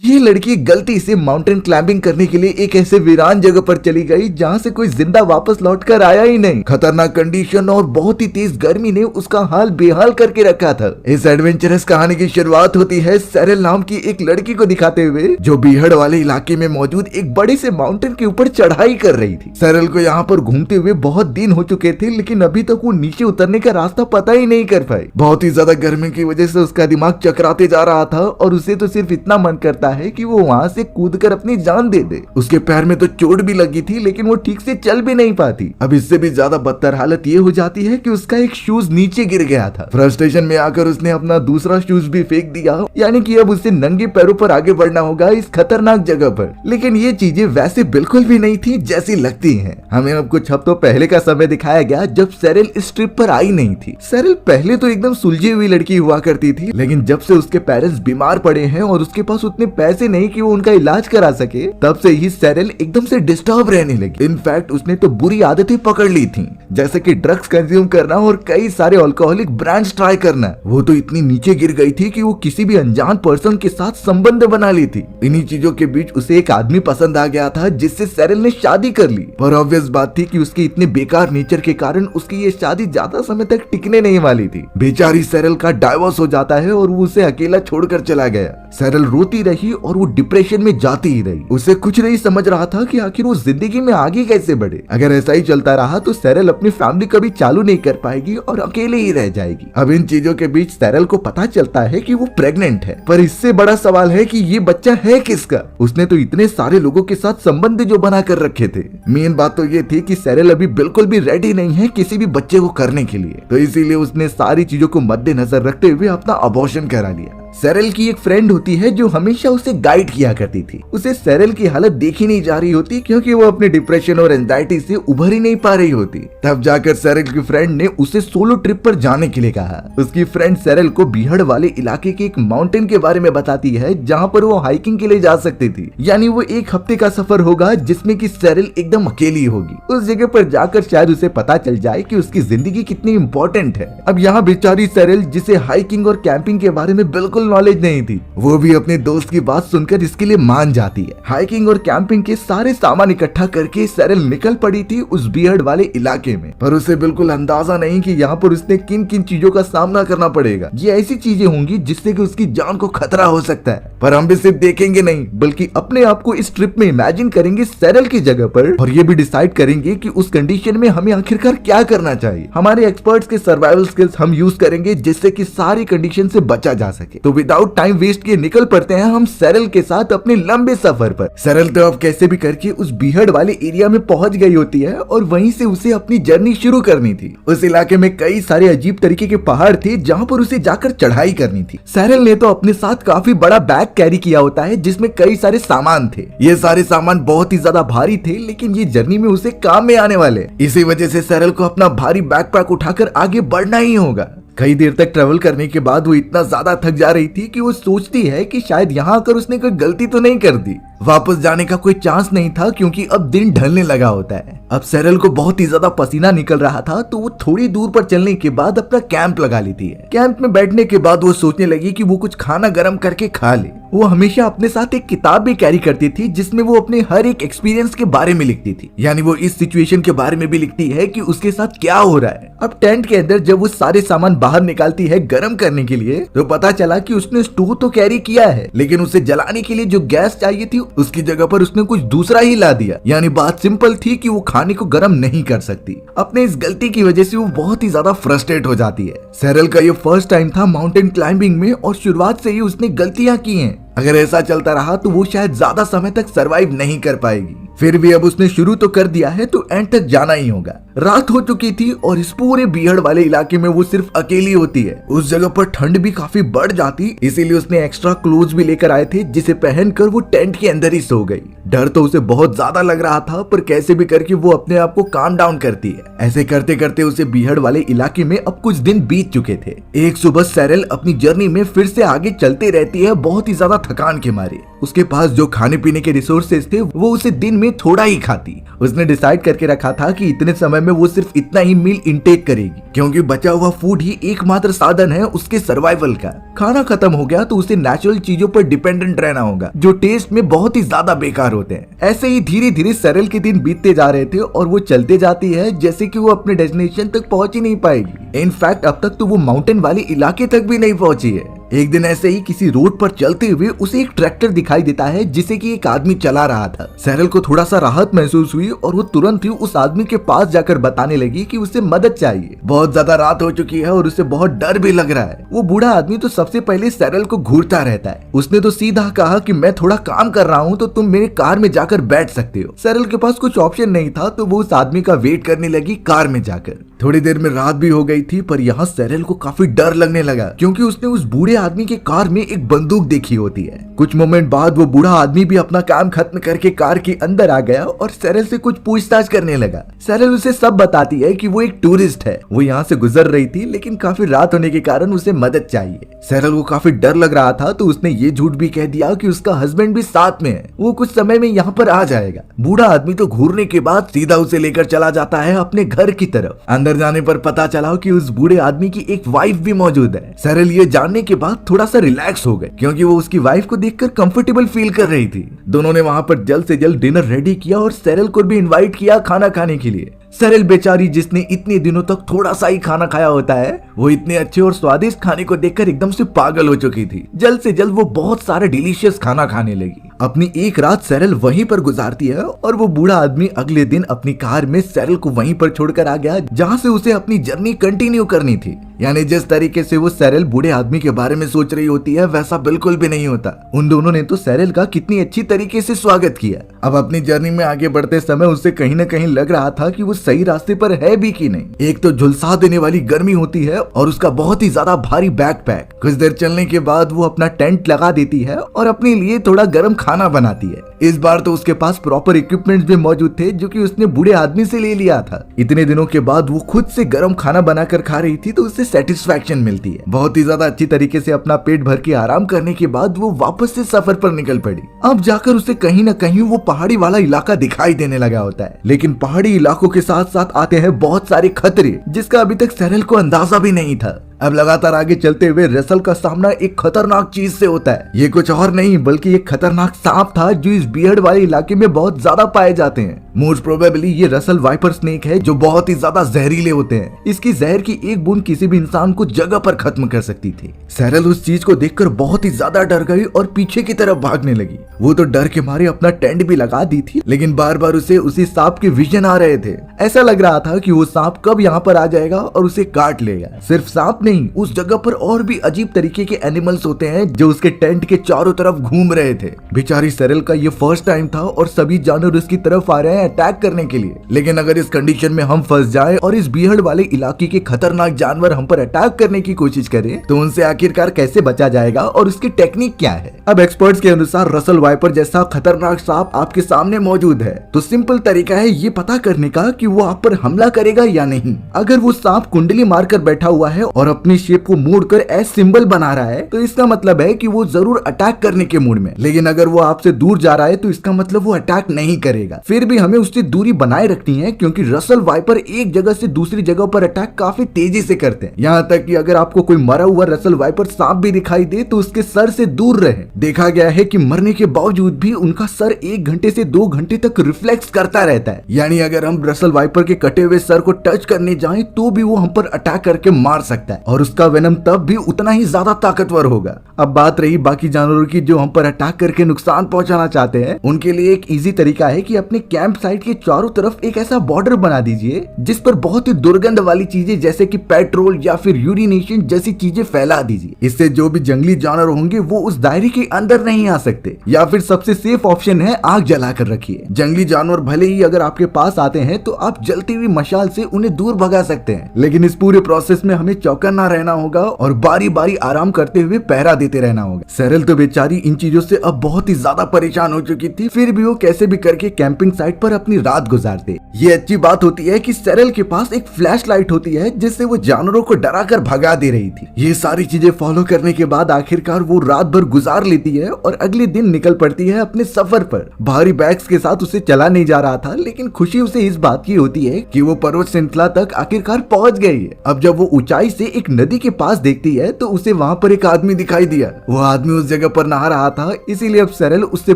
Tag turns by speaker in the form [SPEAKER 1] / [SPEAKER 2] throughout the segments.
[SPEAKER 1] ये लड़की गलती से माउंटेन क्लाइंबिंग करने के लिए एक ऐसे वीरान जगह पर चली गई जहाँ से कोई जिंदा वापस लौट कर आया ही नहीं। खतरनाक कंडीशन और बहुत ही तेज गर्मी ने उसका हाल बेहाल करके रखा था। इस एडवेंचरस कहानी की शुरुआत होती है सेरेल नाम की एक लड़की को दिखाते हुए, जो बीहड़ वाले इलाके में मौजूद एक बड़े से माउंटेन के ऊपर चढ़ाई कर रही थी। सेरेल को यहाँ पर घूमते हुए बहुत दिन हो चुके थे, लेकिन अभी तक वो नीचे उतरने का रास्ता पता ही नहीं कर पाई। बहुत ही ज्यादा गर्मी की वजह से उसका दिमाग चकराते जा रहा था और उसे तो सिर्फ इतना मन करता है कि वो वहाँ से कूदकर अपनी जान दे दे। उसके पैर में तो चोट भी लगी थी, लेकिन वो ठीक से चल भी नहीं पाती। अब इससे भी ज्यादा बदतर हालत ये हो जाती है कि उसका एक शूज नीचे गिर गया था। फ्रस्ट्रेशन में आकर उसने अपना दूसरा शूज भी फेंक दिया, यानी कि अब उसे नंगे पैरों पर आगे बढ़ना होगा इस खतरनाक जगह पर। लेकिन ये चीजें वैसे बिल्कुल भी नहीं थी जैसी लगती हैं। हमें अब कुछ हफ्तों पहले का समय दिखाया गया जब सेरेल इस ट्रिप पर आई नहीं थी। सेरेल पहले तो एकदम सुलझी हुई लड़की हुआ करती थी, लेकिन जब से उसके पेरेंट्स बीमार पड़े हैं और उसके पास उतने पैसे नहीं कि वो उनका इलाज करा सके, तब से ही सेरेल एकदम से डिस्टर्ब रहने लगी। इनफैक्ट उसने तो बुरी आदतें पकड़ ली थी, जैसे कि ड्रग्स कंज्यूम करना और कई सारे अल्कोहलिक ब्रांड्स ट्राई करना। वो तो इतनी नीचे गिर गई थी कि वो किसी भी अनजान पर्सन के साथ संबंध बना ली थी। इन्हीं चीजों के बीच उसे एक आदमी पसंद आ गया था, जिससे सेरेल ने शादी कर ली। पर ऑब्वियस बात थी कि उसके इतने बेकार नेचर के कारण उसकी ये शादी ज्यादा समय तक टिकने नहीं वाली थी। बेचारी सेरेल का डाइवोर्स हो जाता है और वो उसे अकेला छोड़कर चला गया। सेरेल रोती रही और वो डिप्रेशन में जाती ही रही। उसे कुछ नहीं समझ रहा था कि आखिर वो जिंदगी में आगे कैसे बढ़े। अगर ऐसा ही चलता रहा तो सेरेल अपनी फैमिली कभी चालू नहीं कर पाएगी और अकेले ही रह जाएगी। अब इन चीजों के बीच सेरेल को पता चलता है कि वो प्रेग्नेंट है, पर इससे बड़ा सवाल है कि ये बच्चा है किसका। उसने तो इतने सारे लोगों के साथ संबंध जो बना कर रखे थे। मेन बात तो ये थी कि सेरेल अभी बिल्कुल भी रेडी नहीं है किसी भी बच्चे को करने के लिए, तो इसीलिए उसने सारी चीजों को मद्देनजर रखते हुए अपना अबॉर्शन करा लिया। सेरेल की एक फ्रेंड होती है जो हमेशा उसे गाइड किया करती थी। उसे सेरेल की हालत देखी नहीं जा रही होती, क्योंकि वो अपने डिप्रेशन और एंजाइटी से उभर ही नहीं पा रही होती। तब जाकर सेरेल की फ्रेंड ने उसे सोलो ट्रिप पर जाने के लिए कहा। उसकी फ्रेंड सेरेल को बीहड़ वाले इलाके के एक माउंटेन के बारे में बताती है, जहाँ पर वो हाइकिंग के लिए जा सकती थी। यानी वो एक हफ्ते का सफर होगा जिसमें कि सेरेल एकदम अकेली होगी। उस जगह पर जाकर शायद उसे पता चल जाए कि उसकी जिंदगी कितनी इम्पोर्टेंट है। अब यहाँ बेचारी सेरेल, जिसे हाइकिंग और कैंपिंग के बारे में बिल्कुल नॉलेज नहीं थी, वो भी अपने दोस्त की बात सुनकर इसके लिए मान जाती है। हाइकिंग और कैंपिंग के सारे सामान इकट्ठा करके सेरेल निकल पड़ी थी उस बीहड़ वाले इलाके में। पर उसे बिल्कुल अंदाजा नहीं कि यहाँ पर उसने किन किन चीजों का सामना करना पड़ेगा। ये ऐसी चीजें होंगी जिससे कि उसकी जान को खतरा हो सकता है। पर हम भी सिर्फ देखेंगे नहीं, बल्कि अपने आप को इस ट्रिप में इमेजिन करेंगे सेरेल की जगह पर, और ये भी डिसाइड करेंगे कि उस कंडीशन में हमें आखिरकार क्या करना चाहिए। हमारे एक्सपर्ट्स के सर्वाइवल स्किल्स हम यूज करेंगे, जिससे कि सारी कंडीशन से बचा जा सके। तो विदाउट टाइम वेस्ट किए निकल पड़ते हैं हम सेरेल के साथ अपने लंबे सफर पर। सेरेल तो अब कैसे भी करके उस बीहड़ वाले एरिया में पहुंच गई होती है और वहीं से उसे अपनी जर्नी शुरू करनी थी। उस इलाके में कई सारे अजीब तरीके के पहाड़ थे जहां पर उसे जाकर चढ़ाई करनी थी। सेरेल ने तो अपने साथ काफी बड़ा बैग कैरी किया होता है, जिसमें कई सारे सामान थे। ये सारे सामान बहुत ही ज्यादा भारी थे, लेकिन ये जर्नी में उसे काम में आने वाले। इसी वजह से सेरेल को अपना भारी बैकपैक उठाकर आगे बढ़ना ही होगा। कई देर तक ट्रेवल करने के बाद वो इतना ज्यादा थक जा रही थी कि वो सोचती है कि शायद यहाँ आकर उसने कोई गलती तो नहीं कर दी। वापस जाने का कोई चांस नहीं था, क्योंकि अब दिन ढलने लगा होता है। अब सेरेल को बहुत ही ज्यादा पसीना निकल रहा था, तो वो थोड़ी दूर पर चलने के बाद अपना कैंप लगा लेती है। कैंप में बैठने के बाद वो सोचने लगी कि वो कुछ खाना गर्म करके खा ले। वो हमेशा अपने साथ एक किताब भी कैरी करती थी, जिसमें वो अपने हर एक एक्सपीरियंस के बारे में लिखती थी। यानी वो इस सिचुएशन के बारे में भी लिखती है कि उसके साथ क्या हो रहा है। अब टेंट के अंदर जब वो सारे सामान बाहर निकालती है गर्म करने के लिए, तो पता चला कि उसने स्टोव तो कैरी किया है, लेकिन उसे जलाने के लिए जो गैस चाहिए थी उसकी जगह पर उसने कुछ दूसरा ही ला दिया। यानी बात सिंपल थी कि वो खाने को गर्म नहीं कर सकती। अपने इस गलती की वजह से वो बहुत ही ज्यादा फ्रस्ट्रेट हो जाती है। सेरेल का ये फर्स्ट टाइम था माउंटेन क्लाइंबिंग में, और शुरुआत से ही उसने गलतियां की हैं। अगर ऐसा चलता रहा तो वो शायद ज्यादा समय तक सरवाइव नहीं कर पाएगी। फिर भी अब उसने शुरू तो कर दिया है, तो एंड तक जाना ही होगा। रात हो चुकी थी और इस पूरे बीहड़ वाले इलाके में वो सिर्फ अकेली होती है। उस जगह पर ठंड भी काफी बढ़ जाती, इसीलिए उसने एक्स्ट्रा क्लोथ्स भी लेकर आए थे, जिसे पहनकर वो टेंट के अंदर ही सो गई। डर तो उसे बहुत ज्यादा लग रहा था, पर कैसे भी करके वो अपने आप को काम डाउन करती है। ऐसे करते करते उसे बीहड़ वाले इलाके में अब कुछ दिन बीत चुके थे। एक सुबह सैरल अपनी जर्नी में फिर से आगे चलते रहती है, बहुत ही ज्यादा थकान के मारे। उसके पास जो खाने पीने के रिसोर्सेज थे वो उसे दिन में थोड़ा ही खाती। उसने डिसाइड करके रखा था कि इतने समय में वो सिर्फ इतना ही मील इंटेक करेगी, क्योंकि बचा हुआ फूड ही एकमात्र साधन है उसके सर्वाइवल का। खाना खत्म हो गया तो उसे नेचुरल चीजों पर डिपेंडेंट रहना होगा, जो टेस्ट में बहुत ही ज्यादा बेकार होते हैं। ऐसे ही धीरे धीरे सैरल के दिन बीतते जा रहे थे और वो चलते जाती है जैसे कि वो अपने डेस्टिनेशन तक पहुंच ही नहीं पाएगी। इनफैक्ट अब तक तो वो माउंटेन वाले इलाके तक भी नहीं पहुंची है। एक दिन ऐसे ही किसी रोड पर चलते हुए उसे एक ट्रैक्टर दिखाई देता है जिसे कि एक आदमी चला रहा था। सैरल को थोड़ा सा राहत महसूस हुई और वो तुरंत ही उस आदमी के पास जाकर बताने लगी कि उसे मदद चाहिए। बहुत ज्यादा रात हो चुकी है और उसे बहुत डर भी लग रहा है। वो बूढ़ा आदमी तो सबसे पहले सैरल को घूरता रहता है। उसने तो सीधा कहा कि मैं थोड़ा काम कर रहा हूँ तो तुम मेरे कार में जाकर बैठ सकते हो। सैरल के पास कुछ ऑप्शन नहीं था तो वो उस आदमी का वेट करने लगी कार में जाकर। थोड़ी देर में रात भी हो गई थी, पर यहाँ सैरल को काफी डर लगने लगा, क्योंकि उसने उस बूढ़े आदमी के कार में एक बंदूक देखी होती है। कुछ मोमेंट बाद वो बूढ़ा आदमी भी अपना काम खत्म करके कार के अंदर आ गया और सैरल से कुछ पूछताछ करने लगा। सैरल उसे सब बताती है कि वो एक टूरिस्ट है, वो यहाँ से गुजर रही थी, लेकिन काफी रात होने के कारण उसे मदद चाहिए। सैरल को काफी डर लग रहा था तो उसने ये झूठ भी कह दिया कि उसका हस्बैंड भी साथ में है, वो कुछ समय में यहाँ पर आ जाएगा। बूढ़ा आदमी तो घूरने के बाद सीधा उसे लेकर चला जाता है अपने घर की तरफ। अंदर जाने पर पता चला कि उस बूढ़े आदमी की एक वाइफ भी मौजूद है। सैरल ये जानने के बाद थोड़ा सा रिलैक्स हो गए, क्योंकि वो उसकी वाइफ को देखकर कंफर्टेबल फील कर रही थी। दोनों ने वहां पर जल्द से जल्द डिनर रेडी किया और सैरल को भी इनवाइट किया खाना खाने के लिए। सैरल बेचारी, जिसने इतने दिनों तक थोड़ा सा ही खाना खाया होता है, वो इतने अच्छे और स्वादिष्ट खाने को देखकर एकदम से पागल हो चुकी थी। जल्द से जल्द वो बहुत सारा डिलीशियस खाना खाने लगी। अपनी एक रात सैरल वहीं पर गुजारती है और वो बूढ़ा आदमी अगले दिन अपनी कार में सैरल को वहीं पर छोड़कर आ गया, जहाँ से उसे अपनी जर्नी कंटिन्यू करनी थी। यानी जिस तरीके से वो सैरल बूढ़े आदमी के बारे में सोच रही होती है, वैसा बिल्कुल भी नहीं होता। उन दोनों ने तो सैरल का कितनी अच्छी तरीके से स्वागत किया। अब अपनी जर्नी में आगे बढ़ते समय उसे कहीं न कहीं लग रहा था कि वो सही रास्ते पर है भी कि नहीं। एक तो झुलसा देने वाली गर्मी होती है और उसका बहुत ही ज्यादा भारी बैकपैक। कुछ देर चलने के बाद वो अपना टेंट लगा देती है और अपने लिए थोड़ा गर्म खाना बनाती है। इस बार तो उसके पास प्रॉपर इक्विपमेंट्स भी मौजूद थे, जो कि उसने बूढ़े आदमी से ले लिया था। इतने दिनों के बाद वो खुद से गर्म खाना बनाकर खा रही थी, तो उससे सेटिस्फैक्शन मिलती है। बहुत ही ज्यादा अच्छी तरीके से अपना पेट भर के आराम करने के बाद वो वापस से सफर पर निकल पड़ी। अब जाकर उसे कहीं न कहीं वो पहाड़ी वाला इलाका दिखाई देने लगा होता है, लेकिन पहाड़ी इलाकों के साथ साथ आते हैं बहुत सारे खतरे, जिसका अभी तक सैरल को अंदाजा भी नहीं था। अब लगातार आगे चलते हुए रसल का सामना एक खतरनाक चीज से होता है। ये कुछ और नहीं बल्कि एक खतरनाक सांप था, जो इस बियर्ड वाले इलाके में बहुत ज्यादा पाए जाते हैं। मोस्ट प्रोबेबली ये रसल वाइपर स्नेक है, जो बहुत ही ज्यादा जहरीले होते हैं। इसकी जहर की एक बूंद किसी भी इंसान को जगह पर खत्म कर सकती थी। सैरल उस चीज को देखकर बहुत ही ज्यादा डर गई और पीछे की तरफ भागने लगी। वो तो डर के मारे अपना टेंट भी लगा दी थी, लेकिन बार बार उसे उसी सांप के विजन आ रहे थे। ऐसा लग रहा था कि वो सांप कब यहाँ पर आ जाएगा और उसे काट लेगा। सिर्फ सांप नहीं, उस जगह पर और भी अजीब तरीके के एनिमल्स होते हैं, जो उसके टेंट के चारों तरफ घूम रहे थे। बेचारी सैरल का ये फर्स्ट टाइम था और सभी जानवर उसकी तरफ आ रहे हैं अटैक करने के लिए। लेकिन अगर इस कंडीशन में हम फंस जाएं और इस बियर्ड वाले इलाके के खतरनाक जानवर हम पर अटैक करने की कोशिश करें, तो उनसे आखिरकार कैसे बचा जाएगा और उसकी टेक्निक क्या है? अब एक्सपर्ट्स के अनुसार रसल वाइपर जैसा खतरनाक सांप आपके सामने मौजूद है, तो सिंपल तरीका है ये पता करने का कि वो आप पर हमला करेगा या नहीं। अगर वो सांप कुंडली मारकर बैठा हुआ है और अपनी शेप को मोड़कर एस सिंबल बना रहा है, तो इसका मतलब है कि वो जरूर अटैक करने के मूड में। लेकिन अगर वो आपसे दूर जा रहा है, तो इसका मतलब वो अटैक नहीं करेगा। फिर भी हमें उससे दूरी बनाए रखनी है, क्योंकि रसल वाइपर एक जगह से दूसरी जगह पर अटैक काफी तेजी से करते हैं। यहाँ तक कि अगर आपको कोई मरा हुआ रसल वाइपर सांप भी दिखाई दे, तो उसके सर से दूर रहे। देखा गया है कि मरने के बावजूद भी उनका सर 1 घंटे से 2 घंटे तक रिफ्लेक्स करता रहता है। यानी अगर हम रसल वाइपर के कटे हुए सर को टच करने जाएं, तो भी वो हम पर अटैक करके मार सकता है और उसका वेनम तब भी उतना ही ज्यादा ताकतवर होगा। अब बात रही बाकी जानवरों की जो हम पर अटैक करके नुकसान पहुंचाना चाहते हैं, उनके लिए एक इजी तरीका है कि अपने कैंप साइट के चारों तरफ एक ऐसा बॉर्डर बना दीजिए जिस पर बहुत ही दुर्गंध वाली चीजें जैसे कि पेट्रोल या फिर यूरिनेशन जैसी चीजें फैला दीजिए। इससे जो भी जंगली जानवर होंगे वो उस दायरे के अंदर नहीं आ सकते, या या फिर सबसे सेफ ऑप्शन है आग जलाकर रखिए। जंगली जानवर भले ही अगर आपके पास आते हैं तो आप जलती हुई मशाल से उन्हें दूर भगा सकते हैं, लेकिन इस पूरे प्रोसेस में हमें चौकन्ना रहना होगा और बारी बारी आराम करते हुए पहरा देते रहना होगा। सेरेल तो बेचारी इन चीजों से अब बहुत ही ज्यादा परेशान हो चुकी थी, फिर भी वो कैसे भी करके कैंपिंग साइट पर अपनी रात गुजारते। ये अच्छी बात होती है कि सेरेल के पास एक फ्लैश लाइट होती है जिससे वो जानवरों को डरा कर भगा दे रही थी। ये सारी चीजें फॉलो करने के बाद आखिरकार वो रात भर गुजार लेती है और अगले दिन निकल पड़ती है अपने सफर पर। भारी बैग्स के साथ उसे चला नहीं जा रहा था, लेकिन खुशी उसे इस बात की होती है कि वो पर्वत श्रृंखला तक आखिरकार पहुंच गई है। अब जब वो ऊंचाई से एक नदी के पास देखती है तो उसे वहाँ पर एक आदमी दिखाई दिया। वो आदमी उस जगह पर नहा रहा था, इसीलिए अब सेरेल उससे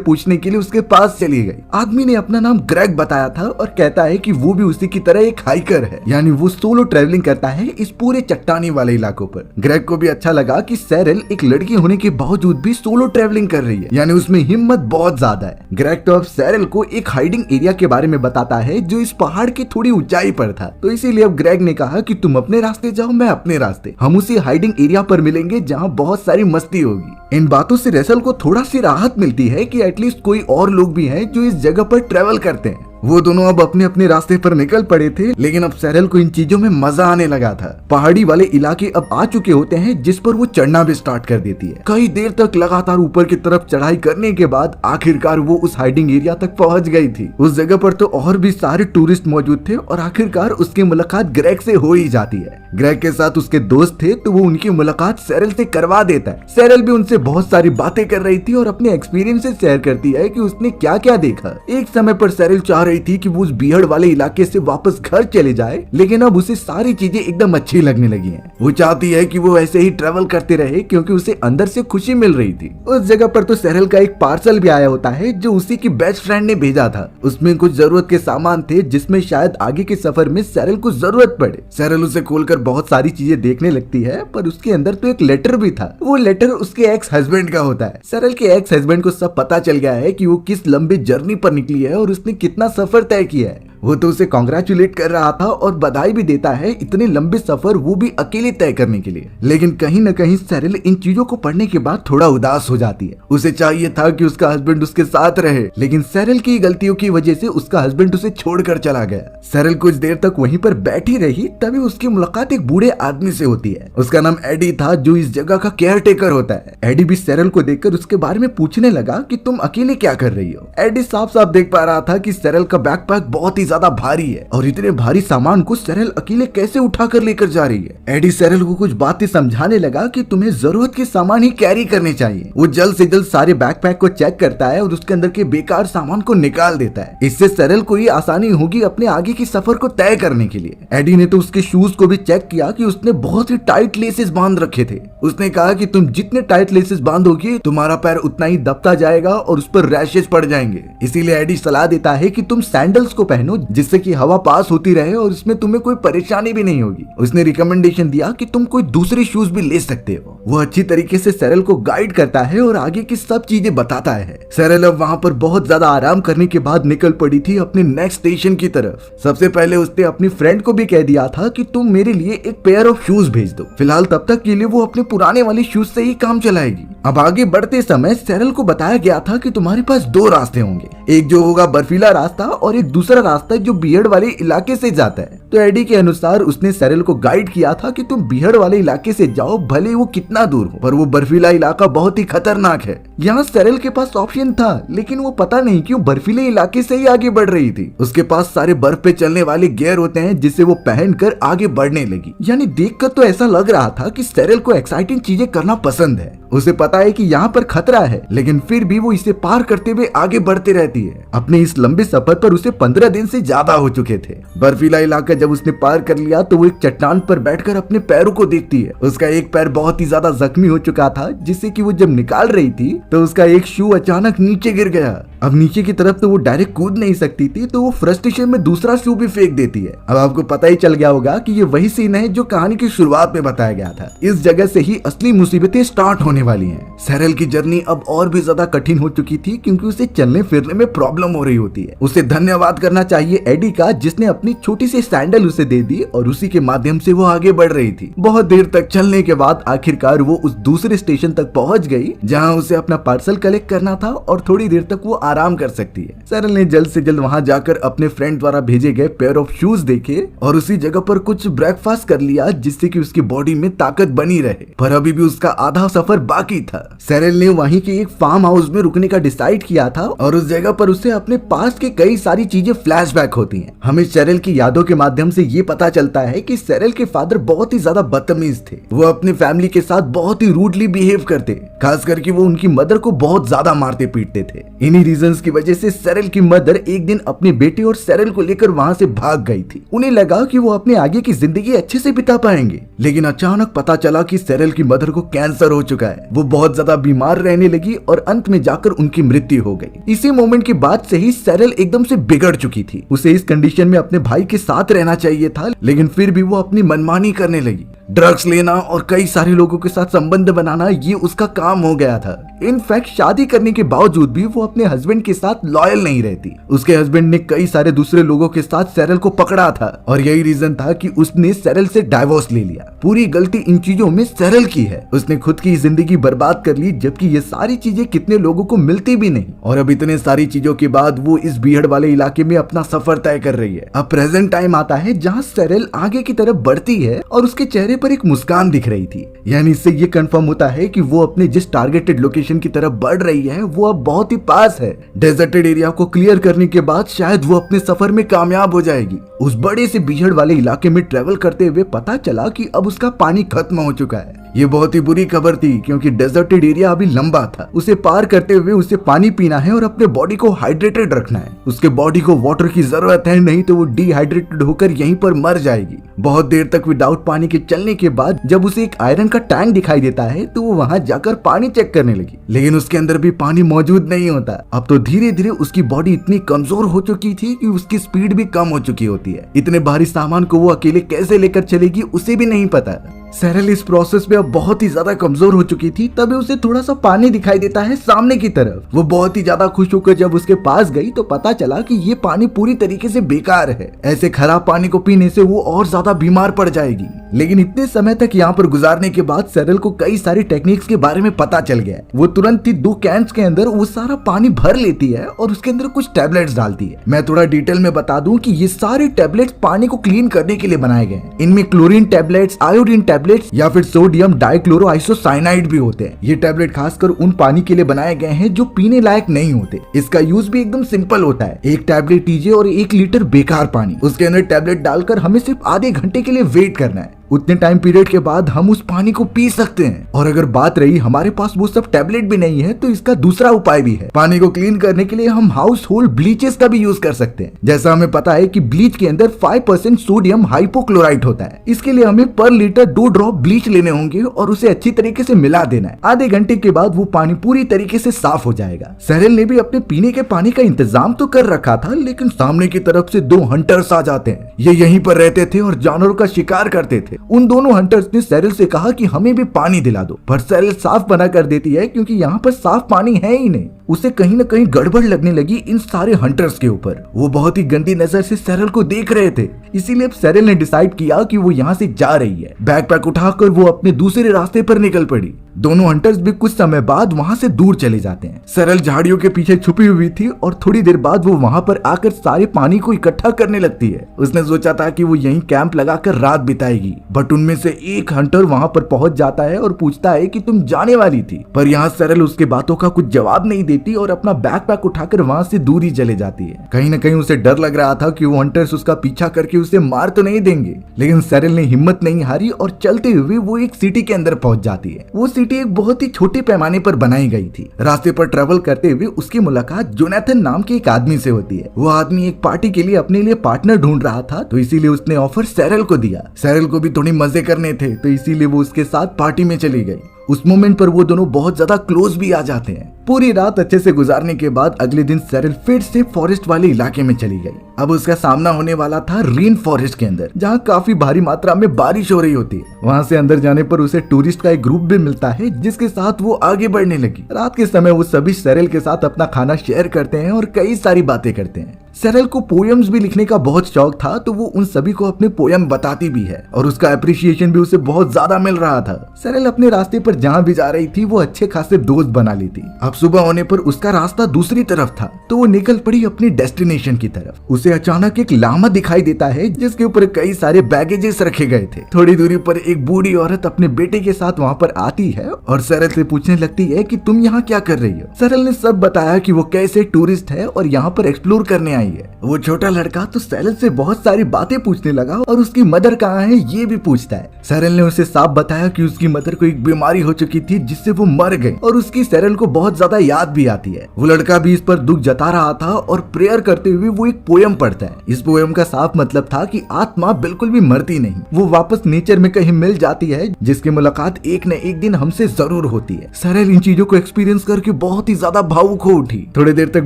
[SPEAKER 1] पूछने के लिए उसके पास चली गई। आदमी ने अपना नाम ग्रेग बताया था और कहता है कि वो भी उसी की तरह एक हाइकर है, यानी वो सोलो ट्रैवलिंग करता है इस पूरे चट्टानी वाले इलाकों पर। ग्रेग को भी अच्छा लगा कि सेरेल एक लड़की होने के बावजूद भी सोलो ट्रैवलिंग कर रही है, यानी उसमें हिम्मत बहुत ज्यादा है। ग्रेग तो अब सेरेल को एक हाइडिंग एरिया के बारे में बताता है जो इस पहाड़ की थोड़ी ऊंचाई पर था। तो इसीलिए अब ग्रेग ने कहा कि तुम अपने रास्ते जाओ, मैं अपने रास्ते, हम उसी हाइडिंग एरिया पर मिलेंगे जहाँ बहुत सारी मस्ती होगी। इन बातों से रेसल को थोड़ा सी राहत मिलती है कि एटलीस्ट कोई और लोग भी हैं जो इस जगह पर ट्रेवल करते हैं। वो दोनों अब अपने अपने रास्ते पर निकल पड़े थे, लेकिन अब सेरेल को इन चीजों में मजा आने लगा था। पहाड़ी वाले इलाके अब आ चुके होते हैं जिस पर वो चढ़ना भी स्टार्ट कर देती है। कई देर तक लगातार ऊपर की तरफ चढ़ाई करने के बाद आखिरकार वो उस हाइडिंग एरिया तक पहुंच गई थी। उस जगह पर तो और भी सारे टूरिस्ट मौजूद थे और आखिरकार उसकी मुलाकात ग्रेग से हो ही जाती है। ग्रेग के साथ उसके दोस्त थे तो वो उनकी मुलाकात सेरेल से करवा देता है। सेरेल भी उनसे बहुत सारी बातें कर रही थी और अपने एक्सपीरियंसेस शेयर करती है कि उसने क्या क्या देखा। एक समय पर सेरेल चाह रही थी कि वो उस बीहड़ वाले इलाके से वापस घर चले जाए, लेकिन अब उसे सारी चीजें एकदम अच्छी लगने लगी हैं। वो चाहती है कि वो ऐसे ही ट्रेवल करते रहे क्योंकि उसे अंदर से खुशी मिल रही थी। उस जगह पर तो सेरेल का एक पार्सल भी आया होता है जो उसी की बेस्ट फ्रेंड ने भेजा था। उसमें कुछ जरूरत के सामान थे जिसमें शायद आगे के सफर में सेरेल को जरूरत पड़े। सेरेल उसे खोलकर बहुत सारी चीजें देखने लगती है, पर उसके अंदर तो एक लेटर भी था। वो लेटर उसके एक्स हस्बैंड का होता है। सेरेल के एक्स हस्बैंड को सब पता चल गया है कि वो किस लंबे जर्नी पर निकली है और उसने कितना सफर तय किया है। वो तो उसे कॉन्ग्रेचुलेट कर रहा था और बधाई भी देता है इतने लंबे सफर वो भी अकेले तय करने के लिए। लेकिन कहीं न कहीं सेरेल इन चीजों को पढ़ने के बाद थोड़ा उदास हो जाती है। उसे चाहिए था कि उसका हस्बैंड उसके साथ रहे, लेकिन सेरेल की गलतियों की वजह से उसका हस्बैंड उसे छोड़कर चला गया। सेरेल कुछ देर तक वहीं पर बैठी रही, तभी उसकी मुलाकात एक बूढ़े आदमी से होती है। उसका नाम एडी था जो इस जगह का केयर टेकर होता है। एडी भी सेरेल को देखकर उसके बारे में पूछने लगा कि तुम अकेले क्या कर रही हो। एडी साफ साफ देख पा रहा था कि सेरेल का बैकपैक बहुत ही ज्यादा भारी है और इतने भारी सामान को सेरेल अकेले कैसे उठाकर लेकर जा रही है। एडी सेरेल को कुछ बातें समझाने लगा कि तुम्हें जरूरत के सामान ही कैरी करने चाहिए। वो जल्द से जल्द सारे बैकपैक को चेक करता है और उसके अंदर के बेकार सामान को निकाल देता है। इससे सेरेल को ये आसानी होगी अपने आगे की सफर को तय करने के लिए। एडी ने तो उसके शूज को भी चेक किया कि उसने बहुत ही टाइट लेसेस बांध रखे थे। उसने कहा कि तुम जितने टाइट लेसेस बांधोगे तुम्हारा पैर उतना ही दबता जाएगा और उस पर रैशेस पड़ जाएंगे। इसीलिए एडी सलाह देता है कि तुम सैंडल्स को पहनो जिससे कि हवा पास होती रहे और इसमें तुम्हें कोई परेशानी भी नहीं होगी। उसने रिकमेंडेशन दिया कि तुम कोई दूसरे शूज भी ले सकते हो। वो अच्छी तरीके से सेरेल को गाइड करता है और आगे की सब चीजें बताता है। सेरेल अब वहाँ पर बहुत ज्यादा आराम करने के बाद निकल पड़ी थी अपने नेक्स्ट स्टेशन की तरफ। सबसे पहले उसने अपनी फ्रेंड को भी कह दिया था कि तुम मेरे लिए एक पेयर ऑफ शूज भेज दो। फिलहाल तब तक के लिए वो अपने पुराने वाले शूज से ही काम चलाएगी। अब आगे बढ़ते समय सेरेल को बताया गया था कि तुम्हारे पास दो रास्ते होंगे, एक जो होगा बर्फीला रास्ता और एक दूसरा रास्ता जो बीहड़ वाले इलाके से जाता है। तो एडी के अनुसार उसने सेरेल को गाइड किया था कि तुम बीहड़ वाले इलाके से जाओ, भले वो कितना दूर हो, पर वो बर्फीला इलाका बहुत ही खतरनाक है। यहाँ सेरेल के पास ऑप्शन था, लेकिन वो पता नहीं क्यों बर्फीले इलाके से ही आगे बढ़ रही थी। उसके पास सारे बर्फ पे चलने वाले गियर होते हैं जिससे वो पहनकर आगे बढ़ने लगी। यानी देखकर तो ऐसा लग रहा था कि सेरेल को एक्साइटिंग चीजें करना पसंद है। उसे पता है कि यहाँ पर खतरा है, लेकिन फिर भी वो इसे पार करते हुए आगे बढ़ती रहती है। अपने इस लंबे सफर पर उसे 15 दिन से ज्यादा हो चुके थे। बर्फीला इलाका जब उसने पार कर लिया तो वो एक चट्टान पर बैठकर अपने पैरों को देखती है। उसका एक पैर बहुत ही ज्यादा जख्मी हो चुका था, जिससे कि वो जब निकाल रही थी तो उसका एक शू अचानक नीचे गिर गया। अब नीचे की तरफ तो वो डायरेक्ट कूद नहीं सकती थी, तो वो फ्रस्ट्रेशन में दूसरा शू भी फेंक देती है। अब आपको पता ही चल गया होगा कि ये वही सीन है जो कहानी की शुरुआत में बताया गया था। इस जगह से ही असली मुसीबतें स्टार्ट होने वाली हैं। सेरेल की जर्नी अब और भी ज्यादा कठिन हो चुकी थी क्योंकि उसे चलने फिरने में प्रॉब्लम हो रही होती है। उसे धन्यवाद करना चाहिए एडी का, जिसने अपनी छोटी सी कैंडल उसे दे दी और उसी के माध्यम से वो आगे बढ़ रही थी। बहुत देर तक चलने के बाद आखिरकार वो उस दूसरे स्टेशन तक पहुंच गई जहां उसे अपना पार्सल कलेक्ट करना था और थोड़ी देर तक वो आराम कर सकती है। सेरेल ने जल्द से जल्द वहां जाकर अपने फ्रेंड द्वारा भेजे गए पेयर ऑफ शूज देखे और उसी जगह पर कुछ ब्रेकफास्ट कर लिया जिससे कि उसकी बॉडी में ताकत बनी रहे। पर अभी भी उसका आधा सफर बाकी था। सेरेल ने वहीं के एक फार्म हाउस में रुकने का डिसाइड किया था और उस जगह पर उसे अपने पास्ट के कई सारी चीजें फ्लैशबैक होती हैं। हमें सेरेल की यादों के माध्यम से ये पता चलता है कि सेरेल के फादर बहुत ही ज्यादा बदतमीज थे। वो अपनी फैमिली के साथ बहुत ही रूडली बिहेव करते, खास करके वो उनकी मदर को बहुत ज्यादा मारते पीटते थे। इन्हीं रीजंस की वजह से सेरेल की मदर एक दिन अपने बेटे और सेरेल को लेकर वहां से भाग गई थी। उन्हें लगा कि वो अपने आगे की जिंदगी अच्छे से बिता पाएंगे, लेकिन अचानक पता चला कि सेरेल की मदर को कैंसर हो चुका है। वो बहुत ज्यादा बीमार रहने लगी और अंत में जाकर उनकी मृत्यु हो गई। इसी मोमेंट के बाद से ही सेरेल एकदम से बिगड़ चुकी थी। उसे इस कंडीशन में अपने भाई के साथ रहना चाहिए था, लेकिन फिर भी वो अपनी मनमानी करने लगी। ड्रग्स लेना और कई सारे लोगों के साथ संबंध बनाना ये उसका काम हो गया था। इनफैक्ट शादी करने के बावजूद भी वो अपने हस्बैंड के साथ लॉयल नहीं रहती। उसके हस्बैंड ने कई सारे दूसरे लोगों के साथ सेरेल को पकड़ा था और यही रीजन था कि उसने सेरेल से डाइवोर्स ले लिया। पूरी गलती इन चीजों में सेरेल की है। उसने खुद की जिंदगी बर्बाद कर ली, जबकि ये सारी चीजें कितने लोगों को मिलती भी नहीं। और अब इतने सारी चीजों के बाद वो इस बीहड़ वाले इलाके में अपना सफर तय कर रही है। अब प्रेजेंट टाइम आता है जहाँ सेरेल आगे की तरफ बढ़ती है और उसके चेहरे पर एक मुस्कान दिख रही थी। यानी इससे ये कंफर्म होता है कि वो अपने जिस टारगेटेड लोकेशन की तरफ बढ़ रही है वो अब बहुत ही पास है। डेजर्टेड एरिया को क्लियर करने के बाद शायद वो अपने सफर में कामयाब हो जाएगी। उस बड़े से बीहड़ वाले इलाके में ट्रेवल करते हुए पता चला कि अब उसका पानी खत्म हो चुका है। ये बहुत ही बुरी खबर थी क्योंकि डेजर्टेड एरिया अभी लंबा था। उसे पार करते हुए उसे पानी पीना है और अपने बॉडी को हाइड्रेटेड रखना है। उसके बॉडी को वाटर की जरूरत है, नहीं तो वो डिहाइड्रेटेड होकर यहीं पर मर जाएगी। बहुत देर तक विदाउट पानी के चलने के बाद जब उसे एक आयरन का टैंक दिखाई देता है तो वो वहां जाकर पानी चेक करने लगी, लेकिन उसके अंदर भी पानी मौजूद नहीं होता। अब तो धीरे धीरे उसकी बॉडी इतनी कमजोर हो चुकी थी कि उसकी स्पीड भी कम हो चुकी होती है। इतने भारी सामान को वो अकेले कैसे लेकर चलेगी उसे भी नहीं पता। सेरेल इस प्रोसेस में अब बहुत ही ज्यादा कमजोर हो चुकी थी। तभी उसे थोड़ा सा पानी दिखाई देता है सामने की तरफ। वो बहुत ही ज्यादा खुश होकर जब उसके पास गई तो पता चला कि ये पानी पूरी तरीके से बेकार है। ऐसे खराब पानी को पीने से वो और ज्यादा बीमार पड़ जाएगी। लेकिन इतने समय तक यहाँ पर गुजारने के बाद सेरेल को कई सारी टेक्निक्स के बारे में पता चल गया। वो तुरंत ही 2 कैंस के अंदर वो सारा पानी भर लेती है और उसके अंदर कुछ टैबलेट्स डालती है। मैं थोड़ा डिटेल में बता दूं कि ये सारे टैबलेट्स पानी को क्लीन करने के लिए बनाए गए हैं। इनमें क्लोरीन टैबलेट्स, आयोडीन टैबलेट्स या फिर सोडियम डाइक्लोरोआइसोसाइनाइड भी होते हैं। ये टैबलेट खासकर उन पानी के लिए बनाए गए हैं जो पीने लायक नहीं होते। इसका यूज भी एकदम सिंपल होता है। 1 टैबलेट लीजिए और 1 लीटर बेकार पानी, उसके अंदर टैबलेट डालकर हमें सिर्फ आधे घंटे के लिए वेट करना है। उतने टाइम पीरियड के बाद हम उस पानी को पी सकते हैं। और अगर बात रही हमारे पास वो सब टैबलेट भी नहीं है तो इसका दूसरा उपाय भी है। पानी को क्लीन करने के लिए हम हाउस होल्ड ब्लीचेस का भी यूज कर सकते हैं। जैसा हमें पता है कि ब्लीच के अंदर 5% सोडियम हाइपोक्लोराइट होता है। इसके लिए हमें पर लीटर 2 ड्रॉप ब्लीच लेने होंगे और उसे अच्छी तरीके से मिला देना है। आधे घंटे के बाद वो पानी पूरी तरीके से साफ हो जाएगा। सेरेल ने भी अपने पीने के पानी का इंतजाम तो कर रखा था, लेकिन सामने की तरफ से 2 हंटर्स आ जाते हैं। ये यहीं पर रहते थे और जानवरों का शिकार करते थे। उन दोनों हंटर्स ने सेरेल से कहा कि हमें भी पानी दिला दो, पर सेरेल साफ मना कर देती है क्योंकि यहाँ पर साफ पानी है ही नहीं। उसे कहीं न कहीं गड़बड़ लगने लगी इन सारे हंटर्स के ऊपर। वो बहुत ही गंदी नजर से सेरेल को देख रहे थे, इसीलिए अब सेरेल ने डिसाइड किया कि वो यहाँ से जा रही है। बैकपैक उठाकर वो अपने दूसरे रास्ते पर निकल पड़ी। दोनों हंटर्स भी कुछ समय बाद वहाँ से दूर चले जाते हैं। सेरेल झाड़ियों के पीछे छुपी हुई थी और थोड़ी देर बाद वो वहाँ पर आकर सारे पानी को इकट्ठा करने लगती है। उसने सोचा था कि वो यहीं कैंप लगाकर रात बिताएगी, बट उनमें से एक हंटर वहाँ पर पहुंच जाता है और पूछता है कि तुम जाने वाली थी। पर यहाँ सेरेल उसके बातों का कुछ जवाब नहीं देती और अपना बैकपैक उठाकर वहाँ से दूर ही चले जाती है। कहीं न कहीं उसे डर लग रहा था कि वो हंटर्स उसका पीछा करके उसे मार तो नहीं देंगे, लेकिन सेरेल ने हिम्मत नहीं हारी और चलते हुए वो एक सिटी के अंदर पहुंच जाती है। वो सिटी एक बहुत ही छोटे पैमाने पर बनाई गई थी। रास्ते पर ट्रेवल करते हुए उसकी मुलाकात जोनाथन नाम के एक आदमी से होती है। वो आदमी एक पार्टी के लिए अपने लिए पार्टनर ढूंढ रहा था, तो इसीलिए उसने ऑफर सेरेल को दिया। सेरेल को भी थोड़ी मजे करने थे, तो इसीलिए वो उसके साथ पार्टी में चली गई। उस मोमेंट पर वो दोनों बहुत ज्यादा क्लोज भी आ जाते हैं। पूरी रात अच्छे से गुजारने के बाद अगले दिन सेरेल फिर से फॉरेस्ट वाले इलाके में चली गई। अब उसका सामना होने वाला था रेन फॉरेस्ट के अंदर, जहाँ काफी भारी मात्रा में बारिश हो रही होती है। वहाँ से अंदर जाने पर उसे टूरिस्ट का एक ग्रुप भी मिलता है, जिसके साथ वो आगे बढ़ने लगी। रात के समय वो सभी सेरेल के साथ अपना खाना शेयर करते हैं और कई सारी बातें करते हैं। सरल को पोयम्स भी लिखने का बहुत शौक था, तो वो उन सभी को अपने पोयम बताती भी है और उसका अप्रिशिएशन भी उसे बहुत ज्यादा मिल रहा था। सरल अपने रास्ते पर जहाँ भी जा रही थी वो अच्छे खासे दोस्त बना ली थी। अब सुबह होने पर उसका रास्ता दूसरी तरफ था, तो वो निकल पड़ी अपनी डेस्टिनेशन की तरफ। उसे अचानक एक लामा दिखाई देता है जिसके ऊपर कई सारे बैगेजेस रखे गए थे। थोड़ी दूरी पर एक बूढ़ी औरत अपने बेटे के साथ वहाँ पर आती है और सरल से पूछने लगती है कि तुम यहाँ क्या कर रही हो। सरल ने सब बताया कि वो कैसे टूरिस्ट है और यहाँ पर एक्सप्लोर करने आई है। वो छोटा लड़का तो सरल से बहुत सारी बातें पूछने लगा और उसकी मदर कहाँ है ये भी पूछता है। सरल ने उसे साफ बताया कि उसकी मदर को एक बीमारी हो चुकी थी जिससे वो मर गई और उसकी सरल को बहुत ज्यादा याद भी आती है। वो लड़का भी इस पर दुख जता रहा था और प्रेयर करते हुए वो एक पोयम पढ़ता है। इस पोयम का साफ मतलब था कि आत्मा बिल्कुल भी मरती नहीं, वो वापस नेचर में कहीं मिल जाती है जिसकी मुलाकात एक न एक दिन हमसे जरूर होती है। सरल इन चीजों को एक्सपीरियंस करके बहुत ही ज्यादा भावुक हो उठी। थोड़ी देर तक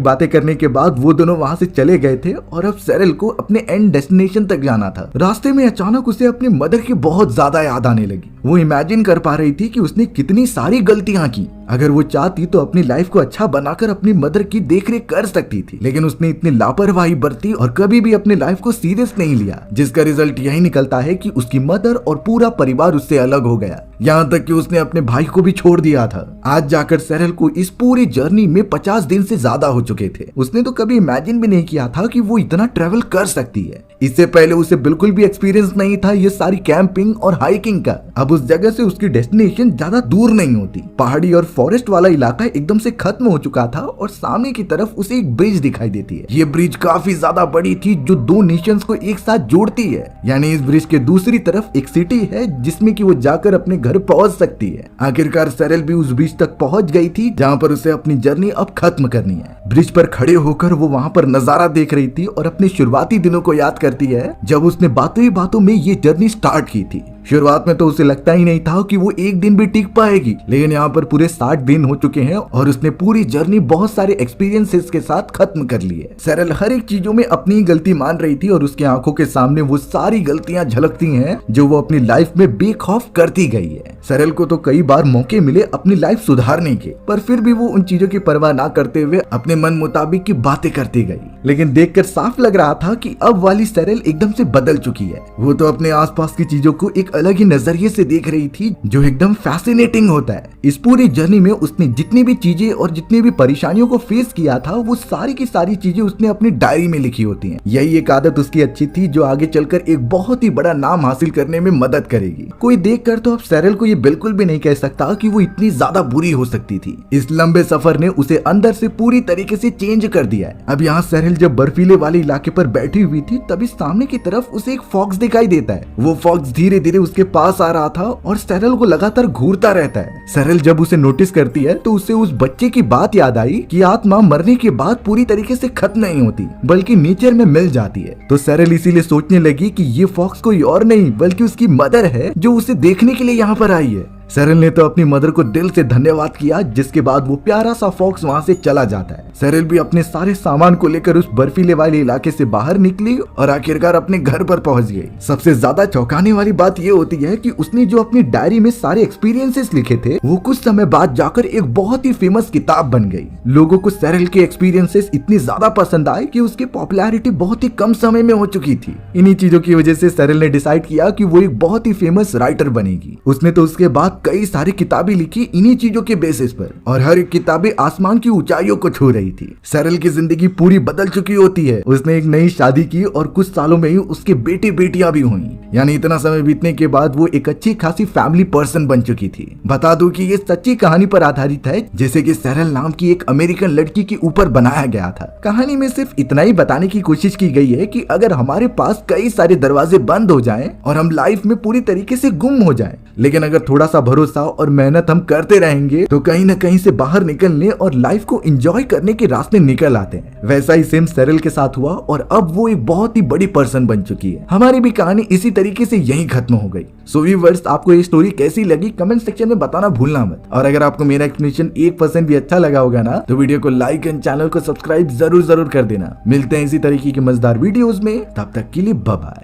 [SPEAKER 1] बातें करने के बाद वो दोनों वहाँ से चले गए थे और अब सरल को अपने एंड डेस्टिनेशन तक जाना था। रास्ते में अचानक उसे अपनी मदर की बहुत ज्यादा याद आने लगी। वो इमेजिन कर पा रही थी कि उसने कितनी सारी गलतियां की। अगर वो चाहती तो अपनी लाइफ को अच्छा बनाकर अपनी मदर की देखरेख कर सकती थी, लेकिन उसने इतनी लापरवाही बरती और कभी भी अपनी लाइफ को सीरियस नहीं लिया, जिसका रिजल्ट यही निकलता है कि उसकी मदर और पूरा परिवार उससे अलग हो गया, यहाँ तक कि उसने अपने भाई को भी छोड़ दिया था। आज जाकर सरल को इस पूरी जर्नी में 50 दिन से ज्यादा हो चुके थे। उसने तो कभी इमेजिन भी नहीं किया था कि वो इतना ट्रेवल कर सकती है। इससे पहले उसे बिल्कुल भी एक्सपीरियंस नहीं था ये सारी कैंपिंग और हाइकिंग का। अब उस जगह से उसकी डेस्टिनेशन ज्यादा दूर नहीं होती। पहाड़ी और फॉरेस्ट वाला इलाका एकदम से खत्म हो चुका था और सामने की तरफ उसे एक ब्रिज दिखाई देती है। ये ब्रिज काफी ज्यादा बड़ी थी जो दो नेशंस को एक साथ जोड़ती है। यानी इस ब्रिज के दूसरी तरफ एक सिटी है जिसमें कि वो जाकर अपने घर पहुंच सकती है। आखिरकार सरल भी उस ब्रिज तक पहुंच गई थी जहाँ पर उसे अपनी जर्नी अब खत्म करनी है। ब्रिज पर खड़े होकर वो वहाँ पर नजारा देख रही थी और अपने शुरुआती दिनों को याद करती है जब उसने बातों ही बातों में ये जर्नी स्टार्ट की थी। शुरुआत में तो उसे लगता ही नहीं था कि वो एक दिन भी टिक पाएगी, लेकिन यहाँ पर पूरे 60 दिन हो चुके हैं और उसने पूरी जर्नी बहुत सारे एक्सपीरियंसेस के साथ खत्म कर ली है। सरल हर एक चीजों में अपनी गलती मान रही थी और उसकी आंखों के सामने वो सारी गलतियां झलकती हैं जो वो अपनी लाइफ में बेखौफ करती गई है। सरल को तो कई बार मौके मिले अपनी लाइफ सुधारने के, पर फिर भी वो उन चीजों की परवाह ना करते हुए अपने मन मुताबिक की बातें करती गई। लेकिन देखकर साफ लग रहा था कि अब वाली सरल एकदम से बदल चुकी है। वो तो अपने आसपास की चीजों को एक अलग ही नजरिए से देख रही थी जो एकदम फैसिनेटिंग होता है। इस पूरी जर्नी में उसने जितनी भी चीजें और जितनी भी परेशानियों को फेस किया था वो सारी की सारी चीजें उसने अपनी डायरी में लिखी होती हैं। यही एक आदत उसकी अच्छी थी जो आगे चलकर एक बहुत ही बड़ा नाम हासिल करने में मदद करेगी। कोई देखकर तो अब सरल को ये बिल्कुल भी नहीं कह सकता कि वो इतनी ज्यादा बुरी हो सकती थी। इस लंबे सफर ने उसे अंदर से पूरी तरीके से चेंज कर दिया है। अब यहाँ सरल जब बर्फीले वाले इलाके पर बैठी हुई थी तभी सामने की तरफ उसे एक फॉक्स दिखाई देता है। वो फॉक्स धीरे धीरे उसके पास आ रहा था और सरल को लगातार घूरता रहता है। सरल जब उसे नोटिस करती है तो उसे उस बच्चे की बात याद आई कि आत्मा मरने के बाद पूरी तरीके से खत्म नहीं होती बल्कि नेचर में मिल जाती है। तो सरल इसीलिए सोचने लगी कि ये फॉक्स कोई और नहीं बल्कि उसकी मदर है जो उसे देखने के लिए यहाँ पर आई है। सरल ने तो अपनी मदर को दिल से धन्यवाद किया, जिसके बाद वो प्यारा सा फॉक्स वहाँ से चला जाता है। सरल भी अपने सारे सामान को लेकर उस बर्फीले वाले इलाके से बाहर निकली और आखिरकार अपने घर पर पहुंच गई। सबसे ज्यादा चौंकाने वाली बात ये होती है कि उसने जो अपनी डायरी में सारे एक्सपीरियंसेस लिखे थे वो कुछ समय बाद जाकर एक बहुत ही फेमस किताब बन गई। लोगों को सरल के एक्सपीरियंसेस इतनी ज्यादा पसंद आए कि उसकी पॉपुलैरिटी बहुत ही कम समय में हो चुकी थी। इन्हीं चीजों की वजह से सरल ने डिसाइड किया कि वो एक बहुत ही फेमस राइटर बनेगी। उसने तो उसके बाद कई सारी किताबें लिखी इन्हीं चीजों के बेसिस पर और हर एक किताबें आसमान की ऊंचाइयों को छू रही थी। सरल की जिंदगी पूरी बदल चुकी होती है। उसने एक नई शादी की और कुछ सालों में ही उसके बेटे बेटियां भी हुई। यानी इतना समय बीतने के बाद वो एक अच्छी खासी फैमिली पर्सन बन चुकी थी। बता दूं कि ये सच्ची कहानी पर आधारित है जैसे कि सरल नाम की एक अमेरिकन लड़की के ऊपर बनाया गया था। कहानी में सिर्फ इतना ही बताने की कोशिश की गई है कि अगर हमारे पास कई सारे दरवाजे बंद हो जाएं और हम लाइफ में पूरी तरीके से गुम हो जाएं, लेकिन अगर थोड़ा सा भरोसा और मेहनत हम करते रहेंगे तो कहीं न कहीं से बाहर निकलने और लाइफ को एंजॉय करने के रास्ते निकल आते हैं। वैसा ही सेम सरल के साथ हुआ और अब वो एक बहुत ही बड़ी पर्सन बन चुकी है। हमारी भी कहानी इसी तरीके से यहीं खत्म हो गई। सो व्यूअर्स, आपको ये स्टोरी कैसी लगी कमेंट सेक्शन में बताना भूलना मत। और अगर आपको मेरा एक्सप्लेनेशन 1% भी अच्छा लगा होगा ना तो वीडियो को लाइक एंड चैनल को सब्सक्राइब जरूर कर देना। मिलते हैं इसी तरीके की मजेदार वीडियोस में, तब तक के लिए बाय बाय।